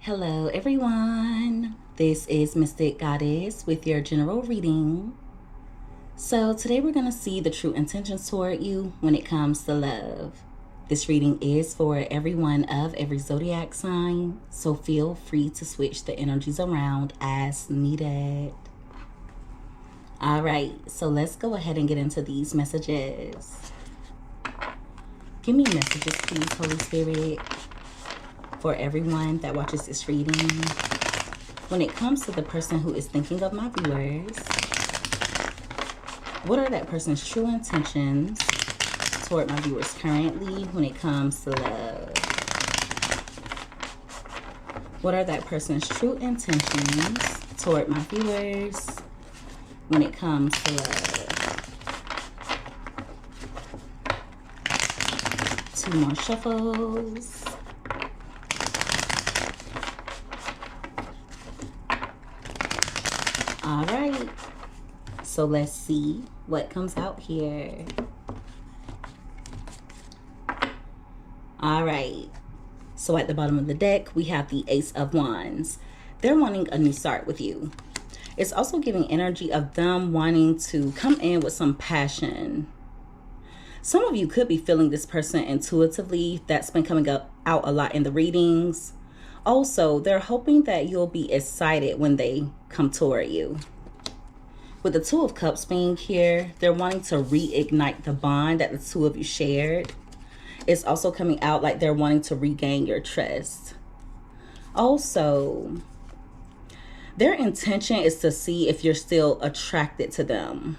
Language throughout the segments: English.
Hello everyone, this is Mystic Goddess with your general reading. So today we're going to see the true intentions toward you when it comes to love. This reading is for everyone of every zodiac sign, so feel free to switch the energies around as needed. Alright, so let's go ahead and get into these messages. Give me messages please, Holy Spirit, for everyone that watches this reading. When it comes to the person who is thinking of my viewers, what are that person's true intentions toward my viewers currently when it comes to love? What are that person's true intentions toward my viewers when it comes to love? 2 more shuffles. All right, so let's see what comes out here. All right, so at the bottom of the deck, we have the Ace of Wands. They're wanting a new start with you. It's also giving energy of them wanting to come in with some passion. Some of you could be feeling this person intuitively. That's been coming out a lot in the readings. Also, they're hoping that you'll be excited when they come toward you. With the 2 of Cups being here, they're wanting to reignite the bond that the 2 of you shared. It's also coming out like they're wanting to regain your trust. Also, their intention is to see if you're still attracted to them.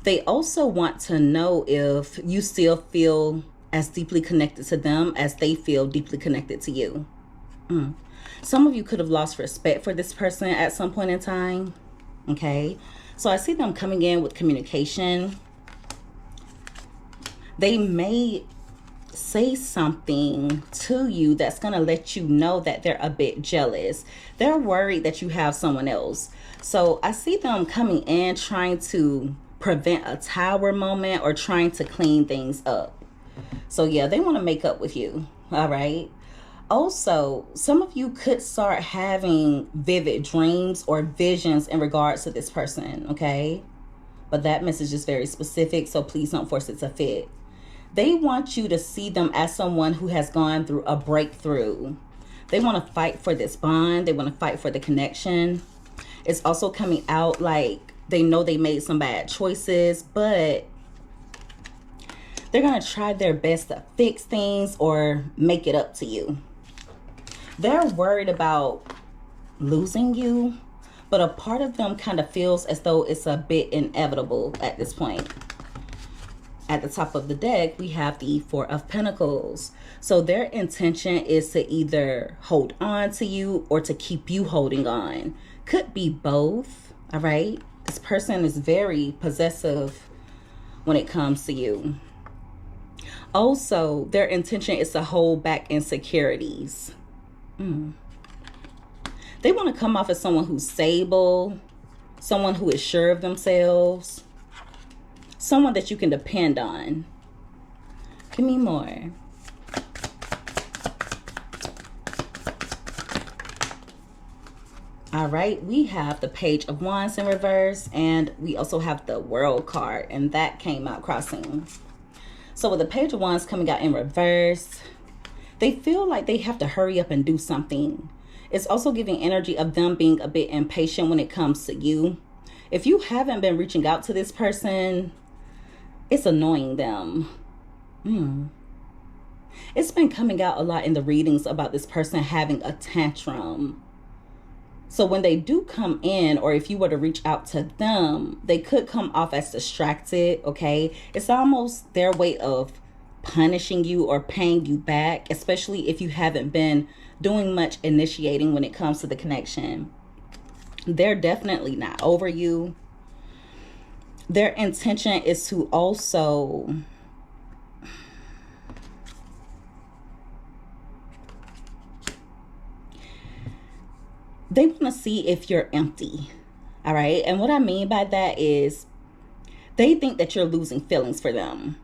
They also want to know if you still feel as deeply connected to them as they feel deeply connected to you. Some of you could have lost respect for this person at some point in time. Okay, so I see them coming in with communication. They may say something to you that's going to let you know that they're a bit jealous. They're worried that you have someone else. So I see them coming in trying to prevent a tower moment or trying to clean things up. So yeah, they want to make up with you. All right. Also, some of you could start having vivid dreams or visions in regards to this person, okay? But that message is very specific, so please don't force it to fit. They want you to see them as someone who has gone through a breakthrough. They want to fight for this bond. They want to fight for the connection. It's also coming out like they know they made some bad choices, but they're going to try their best to fix things or make it up to you. They're worried about losing you, but a part of them kind of feels as though it's a bit inevitable at this point. At the top of the deck, we have the 4 of Pentacles. So their intention is to either hold on to you or to keep you holding on. Could be both, all right? This person is very possessive when it comes to you. Also, their intention is to hold back insecurities. They want to come off as someone who's stable, someone who is sure of themselves, someone that you can depend on. Give me more. All right, we have the Page of Wands in reverse, and we also have the World card, and that came out crossing. So with the Page of Wands coming out in reverse, they feel like they have to hurry up and do something. It's also giving energy of them being a bit impatient when it comes to you. If you haven't been reaching out to this person, it's annoying them. It's been coming out a lot in the readings about this person having a tantrum. So when they do come in, or if you were to reach out to them, they could come off as distracted, okay? It's almost their way of punishing you or paying you back, especially if you haven't been doing much initiating when it comes to the connection. They're definitely not over you. Their intention is to also they want to see if you're empty. All right. And what I mean by that is they think that you're losing feelings for them.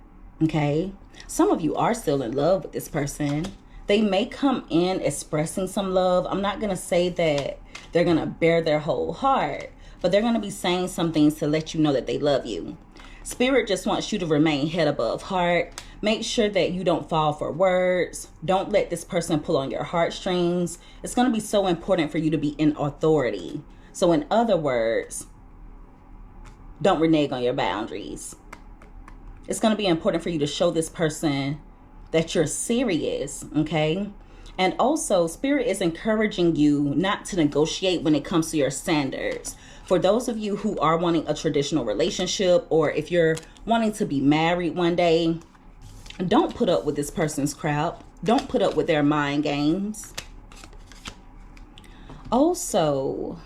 Okay. Some of you are still in love with this person. They may come in expressing some love. I'm not going to say that they're going to bear their whole heart, but they're going to be saying some things to let you know that they love you. Spirit just wants you to remain head above heart. Make sure that you don't fall for words. Don't let this person pull on your heartstrings. It's going to be so important for you to be in authority. So in other words, don't renege on your boundaries. It's going to be important for you to show this person that you're serious, okay? And also, Spirit is encouraging you not to negotiate when it comes to your standards. For those of you who are wanting a traditional relationship, or if you're wanting to be married one day, don't put up with this person's crap. Don't put up with their mind games. Also,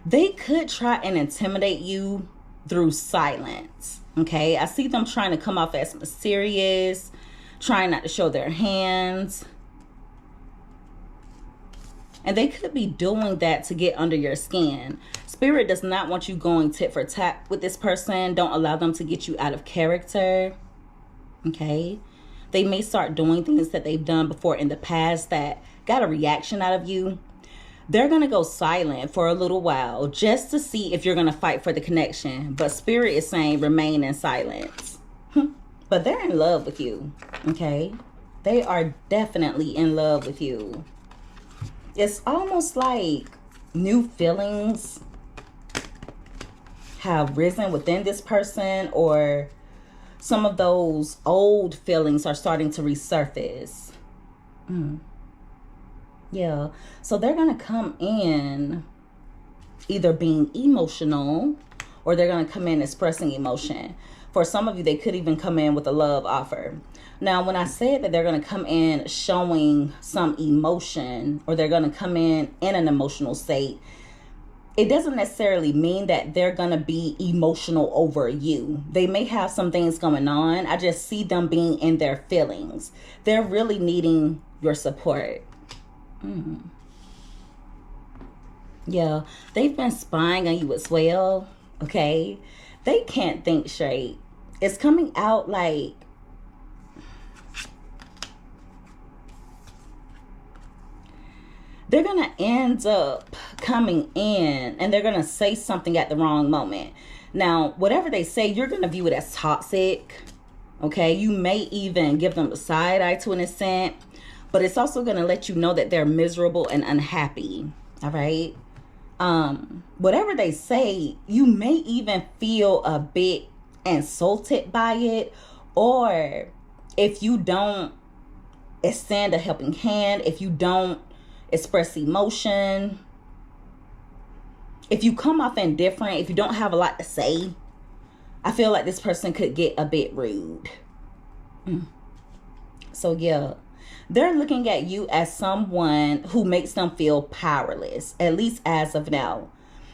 they could try and intimidate you through silence, okay? I see them trying to come off as mysterious, trying not to show their hands. And they could be doing that to get under your skin. Spirit does not want you going tit for tat with this person. Don't allow them to get you out of character, okay? They may start doing things that they've done before in the past that got a reaction out of you. They're going to go silent for a little while just to see if you're going to fight for the connection. But Spirit is saying remain in silence. But they're in love with you, okay? They are definitely in love with you. It's almost like new feelings have risen within this person, or some of those old feelings are starting to resurface. Yeah, so they're going to come in either being emotional, or they're going to come in expressing emotion. For some of you, they could even come in with a love offer. Now, when I said that they're going to come in showing some emotion, or they're going to come in an emotional state, it doesn't necessarily mean that they're going to be emotional over you. They may have some things going on. I just see them being in their feelings. They're really needing your support. Yeah, they've been spying on you as well, okay? They can't think straight. It's coming out like they're going to end up coming in and they're going to say something at the wrong moment. Now, whatever they say, you're going to view it as toxic, okay? You may even give them a side eye to an extent, but it's also going to let you know that they're miserable and unhappy, all right? Whatever they say, you may even feel a bit insulted by it, or if you don't extend a helping hand, if you don't express emotion, if you come off indifferent, if you don't have a lot to say, I feel like this person could get a bit rude. So yeah, they're looking at you as someone who makes them feel powerless, at least as of now.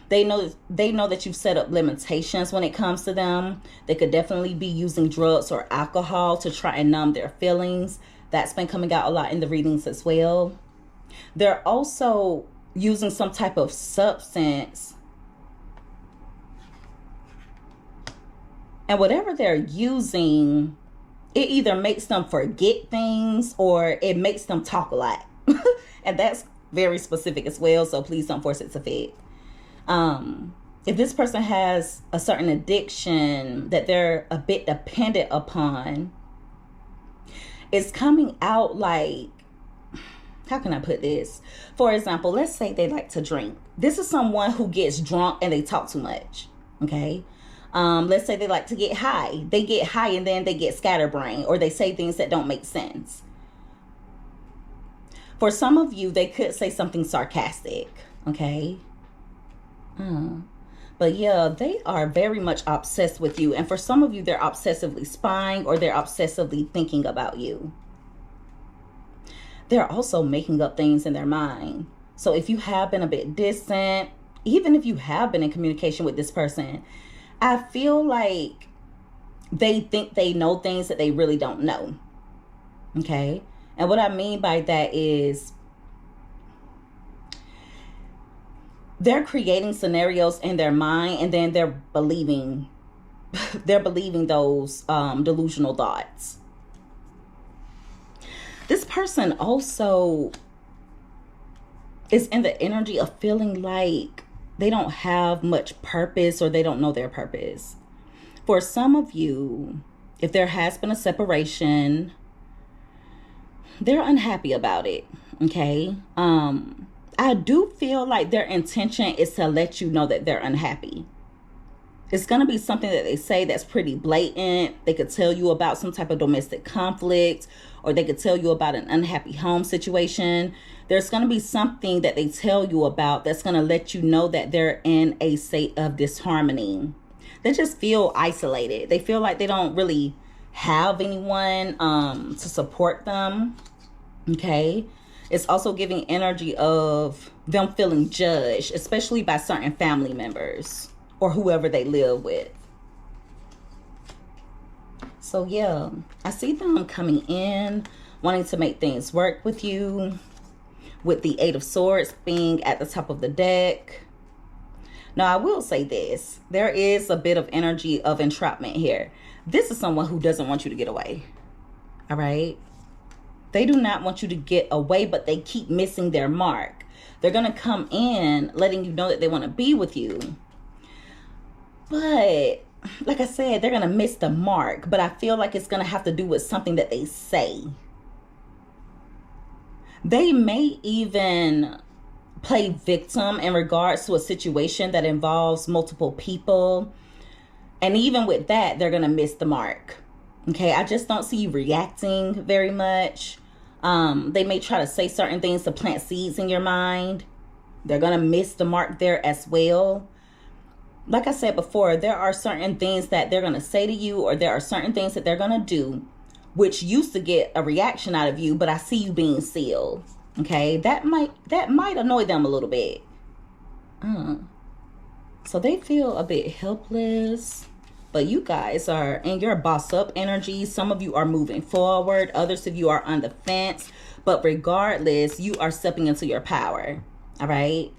They know that you've set up limitations when it comes to them. They could definitely be using drugs or alcohol to try and numb their feelings. That's been coming out a lot in the readings as well. They're also using some type of substance. And whatever they're using, it either makes them forget things or it makes them talk a lot. And that's very specific as well, so please don't force it to fit. If this person has a certain addiction that they're a bit dependent upon, it's coming out like, how can I put this? For example, let's say they like to drink. This is someone who gets drunk and they talk too much, okay? Let's say they like to get high. They get high and then they get scatterbrained, or they say things that don't make sense. For some of you, they could say something sarcastic, okay? But yeah, they are very much obsessed with you. And for some of you, they're obsessively spying, or they're obsessively thinking about you. They're also making up things in their mind. So if you have been a bit distant, even if you have been in communication with this person, I feel like they think they know things that they really don't know. Okay? And what I mean by that is they're creating scenarios in their mind, and then they're believing those delusional thoughts. This person also is in the energy of feeling like they don't have much purpose or they don't know their purpose. For some of you, if there has been a separation, they're unhappy about it, okay? I do feel like their intention is to let you know that they're unhappy. It's going to be something that they say that's pretty blatant. They could tell you about some type of domestic conflict, or they could tell you about an unhappy home situation. There's going to be something that they tell you about that's going to let you know that they're in a state of disharmony. They just feel isolated. They feel like they don't really have anyone to support them. Okay. It's also giving energy of them feeling judged, especially by certain family members or whoever they live with. So yeah, I see them coming in, wanting to make things work with you, with the Eight of Swords being at the top of the deck. Now, I will say this. There is a bit of energy of entrapment here. This is someone who doesn't want you to get away. All right? They do not want you to get away, but they keep missing their mark. They're going to come in letting you know that they want to be with you. But like I said, they're going to miss the mark. But I feel like it's going to have to do with something that they say. They may even play victim in regards to a situation that involves multiple people. And even with that, they're going to miss the mark. Okay, I just don't see you reacting very much. They may try to say certain things to plant seeds in your mind. They're going to miss the mark there as well. Like I said before, there are certain things that they're going to say to you, or there are certain things that they're going to do, which used to get a reaction out of you, but I see you being sealed. Okay, that might annoy them a little bit. So they feel a bit helpless. But you guys are in your boss up energy. Some of you are moving forward. Others of you are on the fence. But regardless, you are stepping into your power. All right.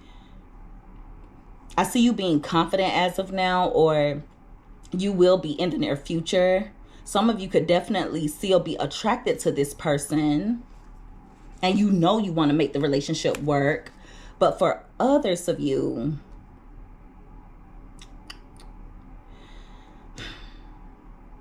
I see you being confident as of now, or you will be in the near future. Some of you could definitely still be attracted to this person. And you know you want to make the relationship work. But for others of you,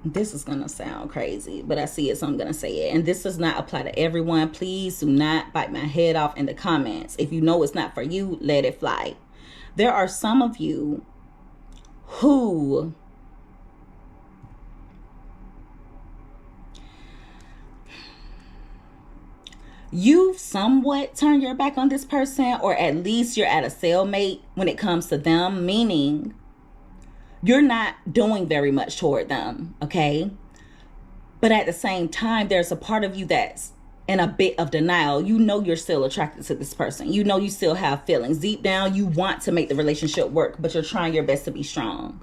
this is going to sound crazy, but I see it, so I'm going to say it. And this does not apply to everyone. Please do not bite my head off in the comments. If you know it's not for you, let it fly. There are some of you who you've somewhat turned your back on this person, or at least you're at a stalemate when it comes to them, meaning you're not doing very much toward them, okay? But at the same time, there's a part of you that's in a bit of denial. You know you're still attracted to this person. You know you still have feelings. Deep down, you want to make the relationship work, but you're trying your best to be strong.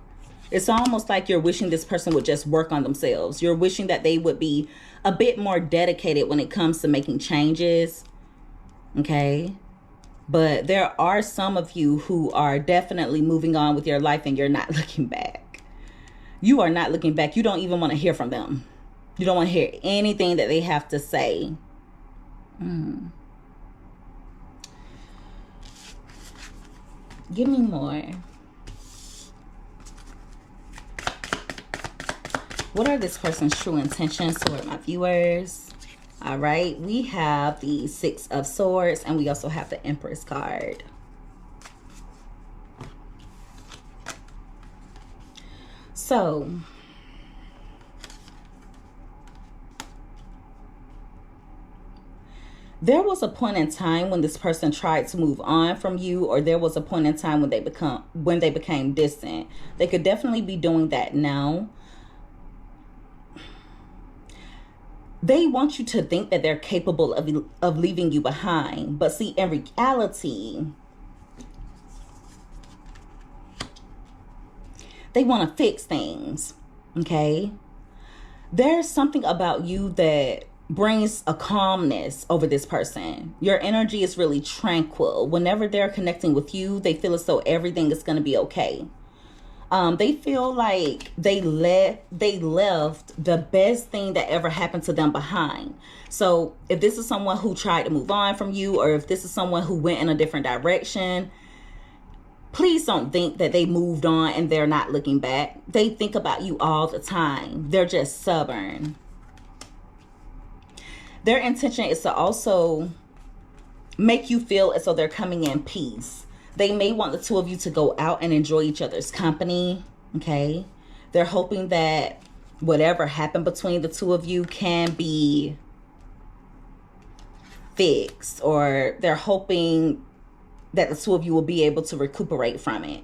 It's almost like you're wishing this person would just work on themselves. You're wishing that they would be a bit more dedicated when it comes to making changes, okay? But there are some of you who are definitely moving on with your life and you're not looking back. You are not looking back. You don't even want to hear from them. You don't want to hear anything that they have to say. Give me more. What are this person's true intentions toward my viewers? All right, we have the Six of Swords, and we also have the Empress card. So, there was a point in time when this person tried to move on from you, or there was a point in time when they became distant. They could definitely be doing that now. They want you to think that they're capable of leaving you behind. But see, in reality, they want to fix things, okay? There's something about you that brings a calmness over this person. Your energy is really tranquil. Whenever they're connecting with you, they feel as though everything is going to be okay. They feel like they left the best thing that ever happened to them behind. So if this is someone who tried to move on from you, or if this is someone who went in a different direction, please don't think that they moved on and they're not looking back. They think about you all the time. They're just stubborn. Their intention is to also make you feel as though they're coming in peace. They may want the two of you to go out and enjoy each other's company, okay? They're hoping that whatever happened between the two of you can be fixed, or they're hoping that the two of you will be able to recuperate from it.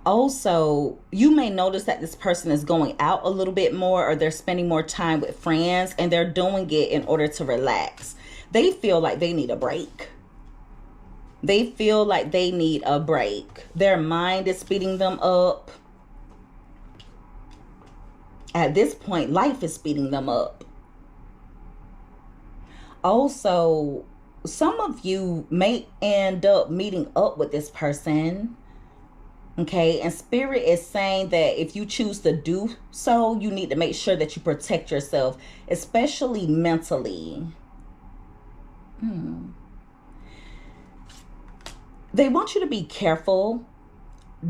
Also, you may notice that this person is going out a little bit more, or they're spending more time with friends, and they're doing it in order to relax. They feel like they need a break. They feel like they need a break. Their mind is speeding them up. At this point, life is speeding them up. Also, some of you may end up meeting up with this person. Okay, and Spirit is saying that if you choose to do so, you need to make sure that you protect yourself, especially mentally. They want you to be careful.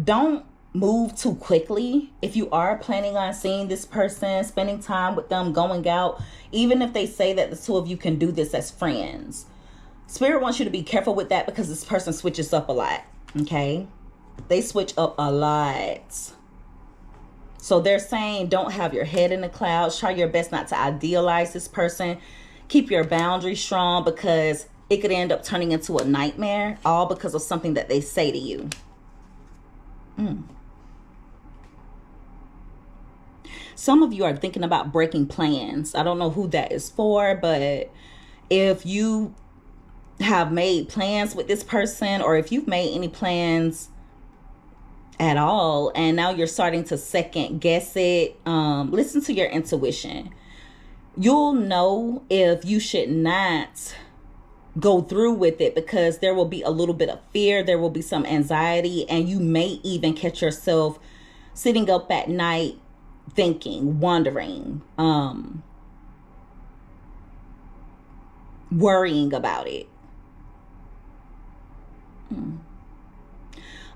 Don't move too quickly. If you are planning on seeing this person, spending time with them, going out, even if they say that the two of you can do this as friends, Spirit wants you to be careful with that, because this person switches up a lot. Okay, they switch up a lot. So they're saying don't have your head in the clouds. Try your best not to idealize this person. Keep your boundaries strong, because it could end up turning into a nightmare, all because of something that they say to you. Some of you are thinking about breaking plans. I don't know who that is for, but if you have made plans with this person, or if you've made any plans at all, and now you're starting to second guess it, listen to your intuition. You'll know if you should not go through with it, because there will be a little bit of fear, there will be some anxiety, and you may even catch yourself sitting up at night thinking, wondering, worrying about it.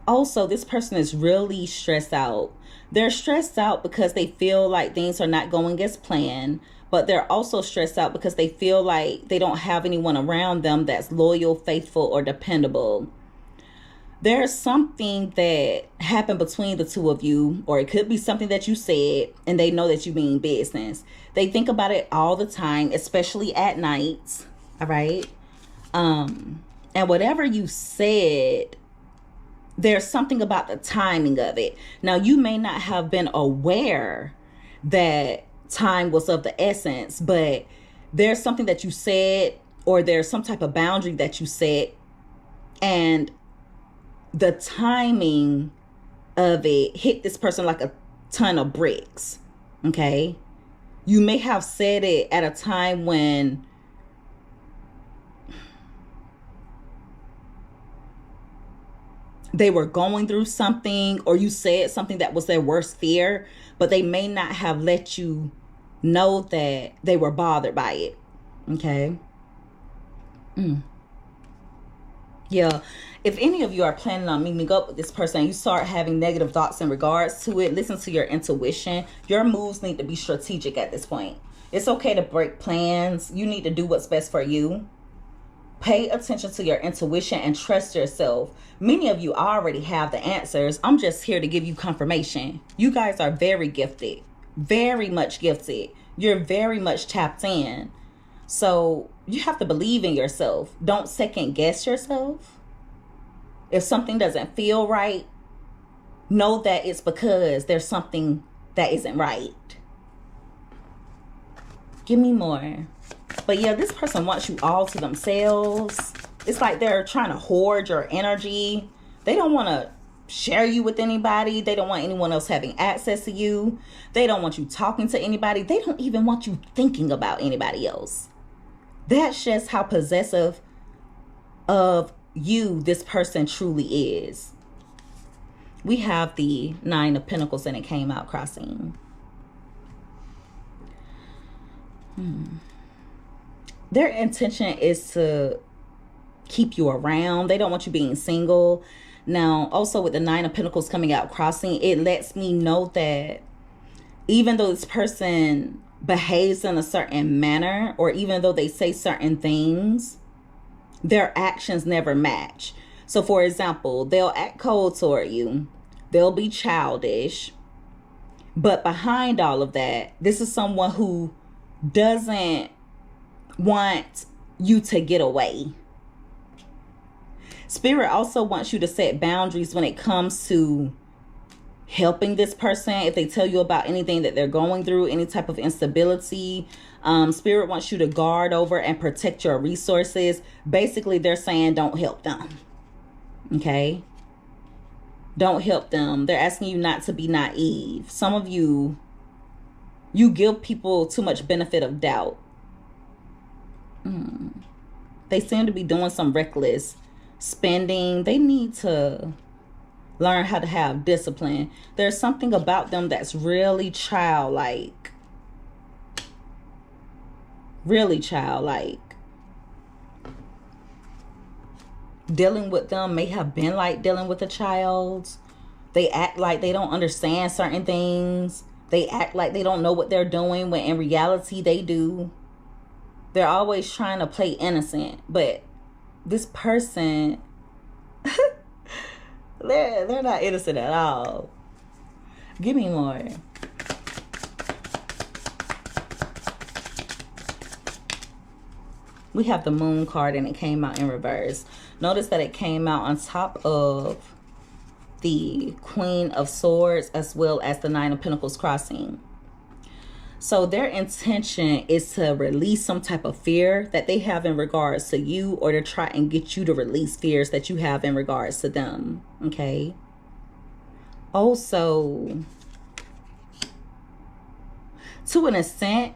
Also, this person is really stressed out. They're stressed out because they feel like things are not going as planned, but they're also stressed out because they feel like they don't have anyone around them that's loyal, faithful, or dependable. There's something that happened between the two of you, or it could be something that you said, and they know that you mean business. They think about it all the time, especially at night. All right. And whatever you said, there's something about the timing of it. Now, you may not have been aware that time was of the essence, but there's something that you said, or there's some type of boundary that you set, and the timing of it hit this person like a ton of bricks. Okay, you may have said it at a time when they were going through something, or you said something that was their worst fear, but they may not have let you know that they were bothered by it. Okay. Yeah. If any of you are planning on meeting up with this person and you start having negative thoughts in regards to it, listen to your intuition. Your moves need to be strategic at this point. It's okay to break plans. You need to do what's best for you. Pay attention to your intuition and trust yourself. Many of you already have the answers. I'm just here to give you confirmation. You guys are very gifted, very much gifted. You're very much tapped in. So you have to believe in yourself. Don't second guess yourself. If something doesn't feel right, know that it's because there's something that isn't right. Give me more. But yeah, this person wants you all to themselves. It's like they're trying to hoard your energy. They don't want to share you with anybody. They don't want anyone else having access to you. They don't want you talking to anybody. They don't even want you thinking about anybody else. That's just how possessive of you this person truly is. We have the Nine of Pentacles and it came out crossing. Their intention is to keep you around. They don't want you being single. Now, also with the Nine of Pentacles coming out crossing, it lets me know that even though this person behaves in a certain manner, or even though they say certain things, their actions never match. So for example, they'll act cold toward you. They'll be childish. But behind all of that, this is someone who doesn't want you to get away. Spirit also wants you to set boundaries when it comes to helping this person. If they tell you about anything that they're going through, any type of instability, Spirit wants you to guard over and protect your resources. Basically, they're saying don't help them. Okay? Don't help them. They're asking you not to be naive. Some of you give people too much benefit of doubt. They seem to be doing some reckless spending. They need to learn how to have discipline. There's something about them that's really childlike. Really childlike. Dealing with them may have been like dealing with a child. They act like they don't understand certain things. They act like they don't know what they're doing when in reality they do. They're always trying to play innocent. But this person, they're not innocent at all. Give me more. We have the Moon card and it came out in reverse. Notice that it came out on top of the Queen of Swords as well as the Nine of Pentacles crossing. So their intention is to release some type of fear that they have in regards to you, or to try and get you to release fears that you have in regards to them. Okay. Also, to an extent,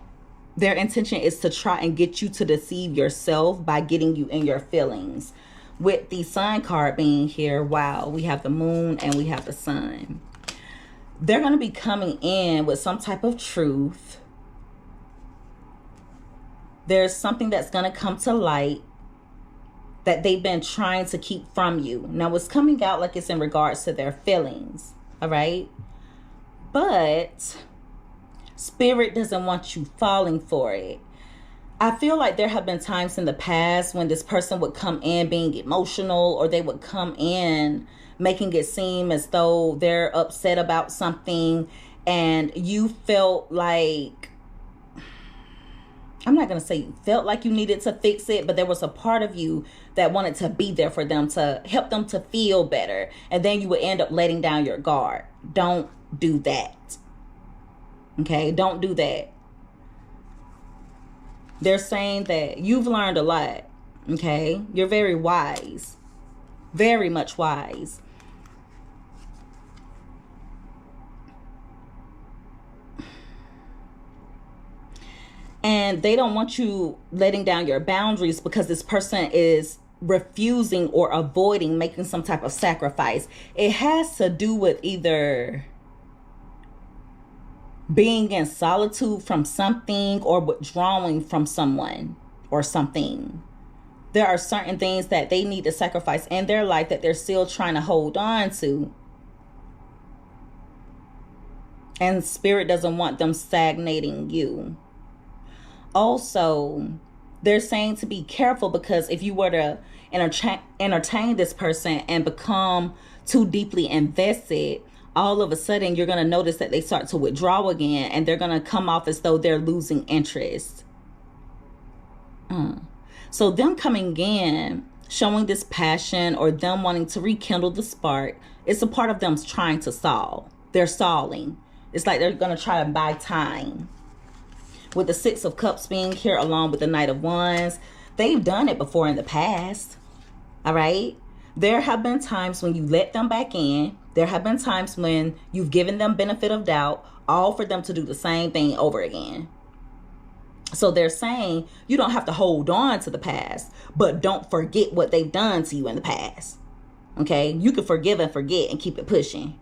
their intention is to try and get you to deceive yourself by getting you in your feelings. With the Sun card being here, wow, we have the Moon and we have the Sun. They're going to be coming in with some type of truth. There's something that's going to come to light that they've been trying to keep from you. Now, it's coming out like it's in regards to their feelings. All right. But Spirit doesn't want you falling for it. I feel like there have been times in the past when this person would come in being emotional, or they would come in making it seem as though they're upset about something, and you felt like, I'm not going to say you felt like you needed to fix it, but there was a part of you that wanted to be there for them, to help them to feel better. And then you would end up letting down your guard. Don't do that. Okay, don't do that. They're saying that you've learned a lot. Okay, you're very wise. Very much wise. And they don't want you letting down your boundaries because this person is refusing or avoiding making some type of sacrifice. It has to do with either being in solitude from something or withdrawing from someone or something. There are certain things that they need to sacrifice in their life that they're still trying to hold on to. And Spirit doesn't want them stagnating you. Also, they're saying to be careful, because if you were to entertain this person and become too deeply invested, all of a sudden you're going to notice that they start to withdraw again, and they're going to come off as though they're losing interest. So them coming in, showing this passion, or them wanting to rekindle the spark, it's a part of them trying to stall. They're stalling. It's like they're going to try to buy time. With the Six of Cups being here along with the Knight of Wands, they've done it before in the past. All right. There have been times when you let them back in. There have been times when you've given them benefit of doubt, all for them to do the same thing over again. So they're saying you don't have to hold on to the past, but don't forget what they've done to you in the past. Okay? You can forgive and forget and keep it pushing.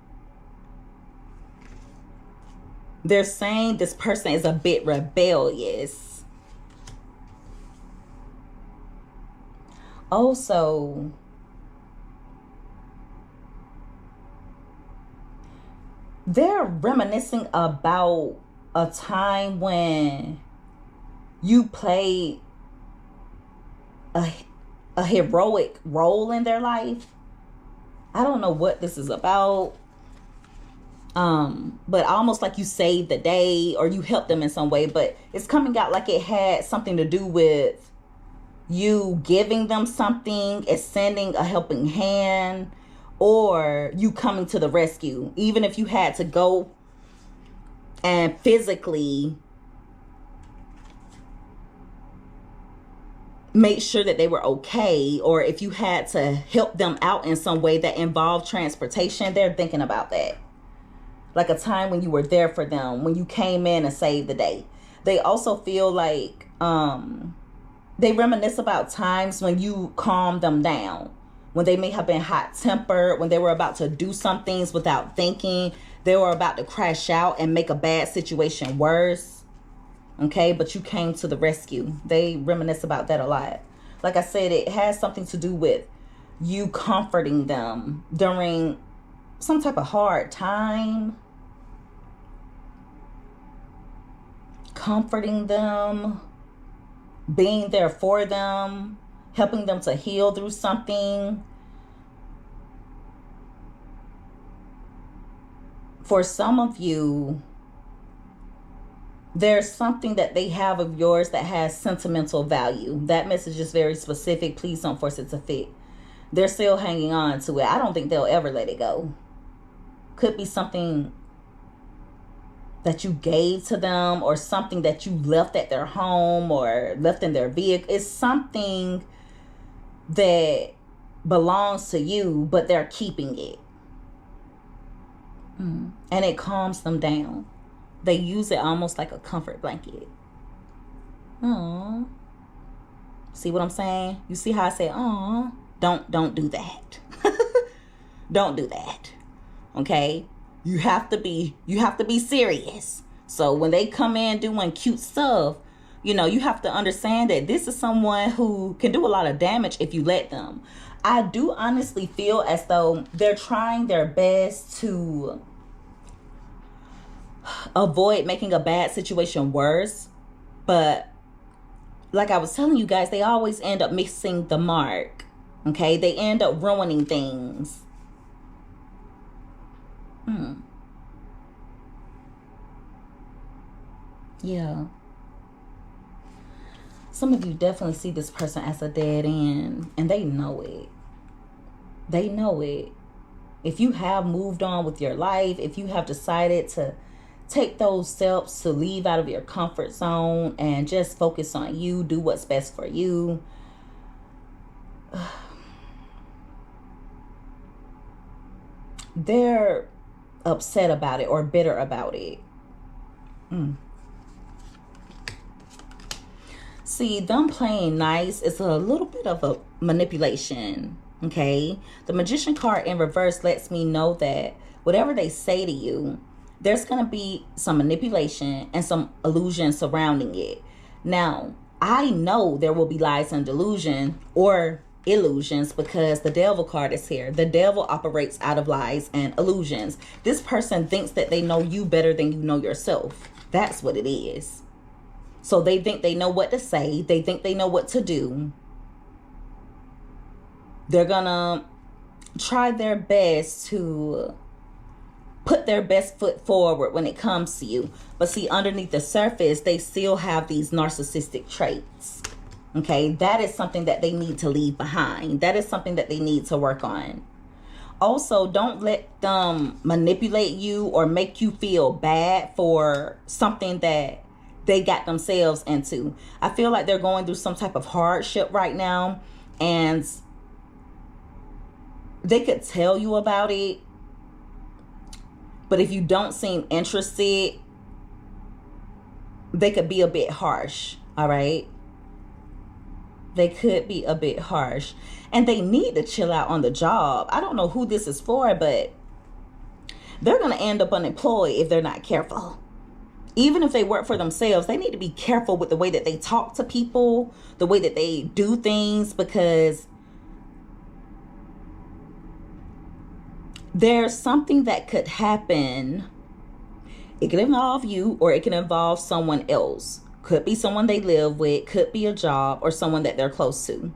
They're saying this person is a bit rebellious. Also, they're reminiscing about a time when you played a heroic role in their life. I don't know what this is about. But almost like you saved the day or you helped them in some way, but it's coming out like it had something to do with you giving them something, extending a helping hand, or you coming to the rescue. Even if you had to go and physically make sure that they were okay, or if you had to help them out in some way that involved transportation, they're thinking about that. Like a time when you were there for them, when you came in and saved the day. They also feel like they reminisce about times when you calmed them down, when they may have been hot-tempered, when they were about to do some things without thinking, they were about to crash out and make a bad situation worse. Okay, but you came to the rescue. They reminisce about that a lot. Like I said, it has something to do with you comforting them during some type of hard time. Comforting them, being there for them, helping them to heal through something. For some of you, there's something that they have of yours that has sentimental value. That message is very specific. Please don't force it to fit. They're still hanging on to it. I don't think they'll ever let it go. Could be something that you gave to them, or something that you left at their home or left in their vehicle. It's something that belongs to you, but they're keeping it. And it calms them down. They use it almost like a comfort blanket. Aww. See what I'm saying? You see how I say, aww? Don't do that. Don't do that. Okay? You have to be serious. So when they come in doing cute stuff, you know, you have to understand that this is someone who can do a lot of damage if you let them. I do honestly feel as though they're trying their best to avoid making a bad situation worse. But like I was telling you guys, they always end up missing the mark. Okay? They end up ruining things. Yeah. Some of you definitely see this person as a dead end, and they know it. They know it. If you have moved on with your life, if you have decided to take those steps to leave out of your comfort zone and just focus on you, do what's best for you, they're upset about it or bitter about it. See, them playing nice is a little bit of a manipulation. Okay, the Magician card in reverse lets me know that whatever they say to you, there's going to be some manipulation and some illusion surrounding it. Now, I know there will be lies and delusion or illusions because the Devil card is here. The Devil operates out of lies and illusions. This person thinks that they know you better than you know yourself. That's what it is. So they think they know what to say. They think they know what to do. They're gonna try their best to put their best foot forward when it comes to you. But see, underneath the surface, they still have these narcissistic traits. Okay, that is something that they need to leave behind. That is something that they need to work on. Also, don't let them manipulate you or make you feel bad for something that they got themselves into. I feel like they're going through some type of hardship right now, and they could tell you about it, but if you don't seem interested, they could be a bit harsh. All right. They could be a bit harsh, and they need to chill out on the job. I don't know who this is for, but they're going to end up unemployed if they're not careful. Even if they work for themselves, they need to be careful with the way that they talk to people, the way that they do things, because there's something that could happen. It could involve you, or it can involve someone else. Could be someone they live with, could be a job, or someone that they're close to.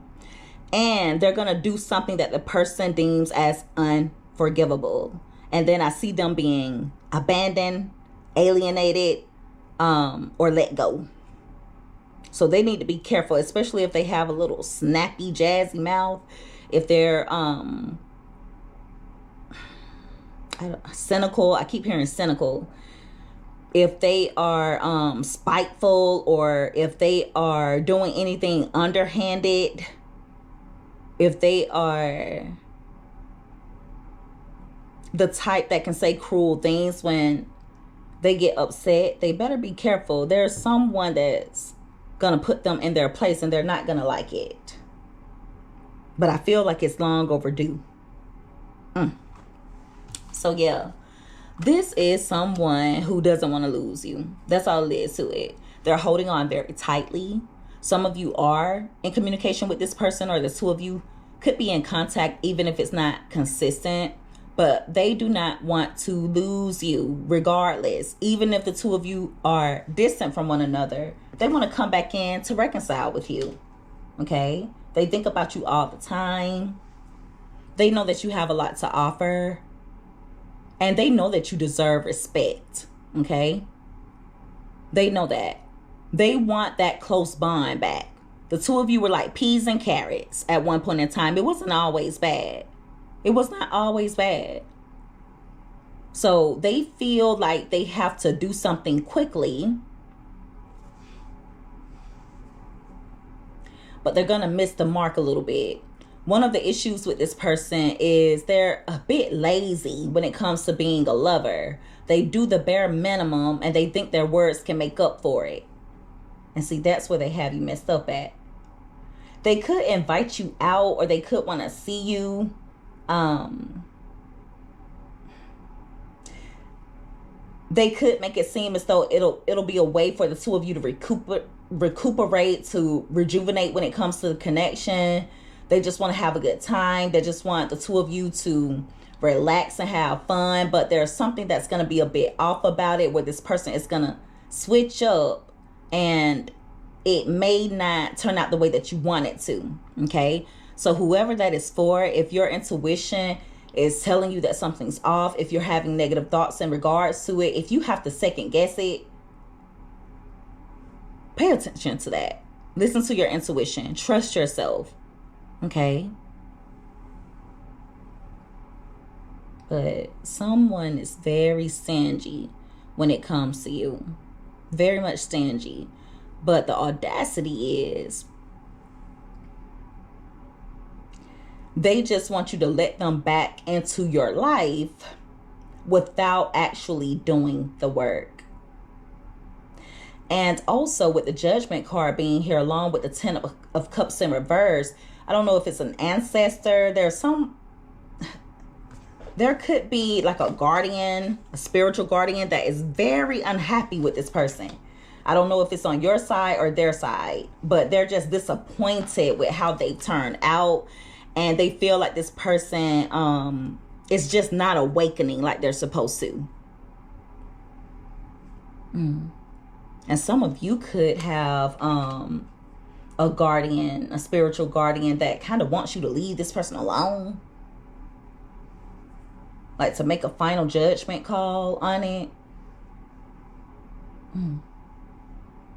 And they're going to do something that the person deems as unforgivable. And then I see them being abandoned, alienated, or let go. So they need to be careful, especially if they have a little snappy, jazzy mouth. If they're cynical, I keep hearing cynical. If they are spiteful, or if they are doing anything underhanded, if they are the type that can say cruel things when they get upset, they better be careful. There's someone that's gonna put them in their place, and they're not gonna like it. But I feel like it's long overdue. So yeah, this is someone who doesn't want to lose you. That's all it is to it. They're holding on very tightly. Some of you are in communication with this person, or the two of you could be in contact, even if it's not consistent. But they do not want to lose you regardless. Even if the two of you are distant from one another, they want to come back in to reconcile with you. Okay? They think about you all the time. They know that you have a lot to offer. And they know that you deserve respect. Okay? They know that. They want that close bond back. The two of you were like peas and carrots at one point in time. It wasn't always bad. It was not always bad. So they feel like they have to do something quickly, but they're going to miss the mark a little bit. One of the issues with this person is they're a bit lazy when it comes to being a lover. They do the bare minimum, and they think their words can make up for it. And see, that's where they have you messed up at. They could invite you out, or they could want to see you. They could make it seem as though it'll be a way for the two of you to recuperate, to rejuvenate when it comes to the connection. They just want to have a good time. They just want the two of you to relax and have fun. But there's something that's going to be a bit off about it, where this person is going to switch up, and it may not turn out the way that you want it to. Okay? So whoever that is for, if your intuition is telling you that something's off, if you're having negative thoughts in regards to it, if you have to second guess it, pay attention to that. Listen to your intuition. Trust yourself. Okay? But someone is very stingy when it comes to you. Very much stingy. But the audacity is, they just want you to let them back into your life without actually doing the work. And also with the Judgment card being here, along with the 10 of Cups in reverse, I don't know if it's an ancestor. There could be like a guardian, a spiritual guardian that is very unhappy with this person. I don't know if it's on your side or their side, but they're just disappointed with how they turned out. And they feel like this person is just not awakening like they're supposed to. And some of you could have a guardian, a spiritual guardian that kind of wants you to leave this person alone. Like to make a final judgment call on it.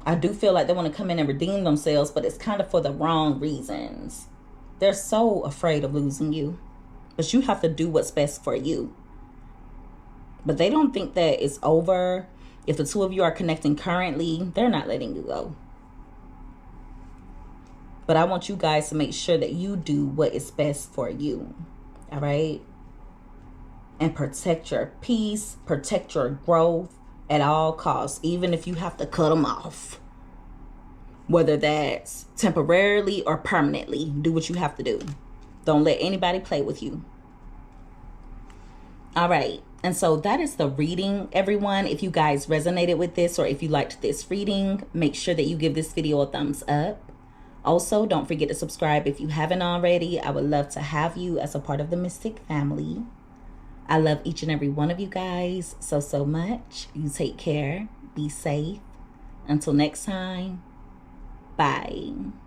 I do feel like they want to come in and redeem themselves, but it's kind of for the wrong reasons. They're so afraid of losing you. But you have to do what's best for you. But they don't think that it's over. If the two of you are connecting currently, they're not letting you go. But I want you guys to make sure that you do what is best for you. All right? And protect your peace, protect your growth at all costs, even if you have to cut them off. whether that's temporarily or permanently. Do what you have to do. Don't let anybody play with you. All right. And so that is the reading, everyone. If you guys resonated with this, or if you liked this reading, make sure that you give this video a thumbs up. Also, don't forget to subscribe if you haven't already. I would love to have you as a part of the Mystic family. I love each and every one of you guys so much. You take care. Be safe. Until next time. Bye.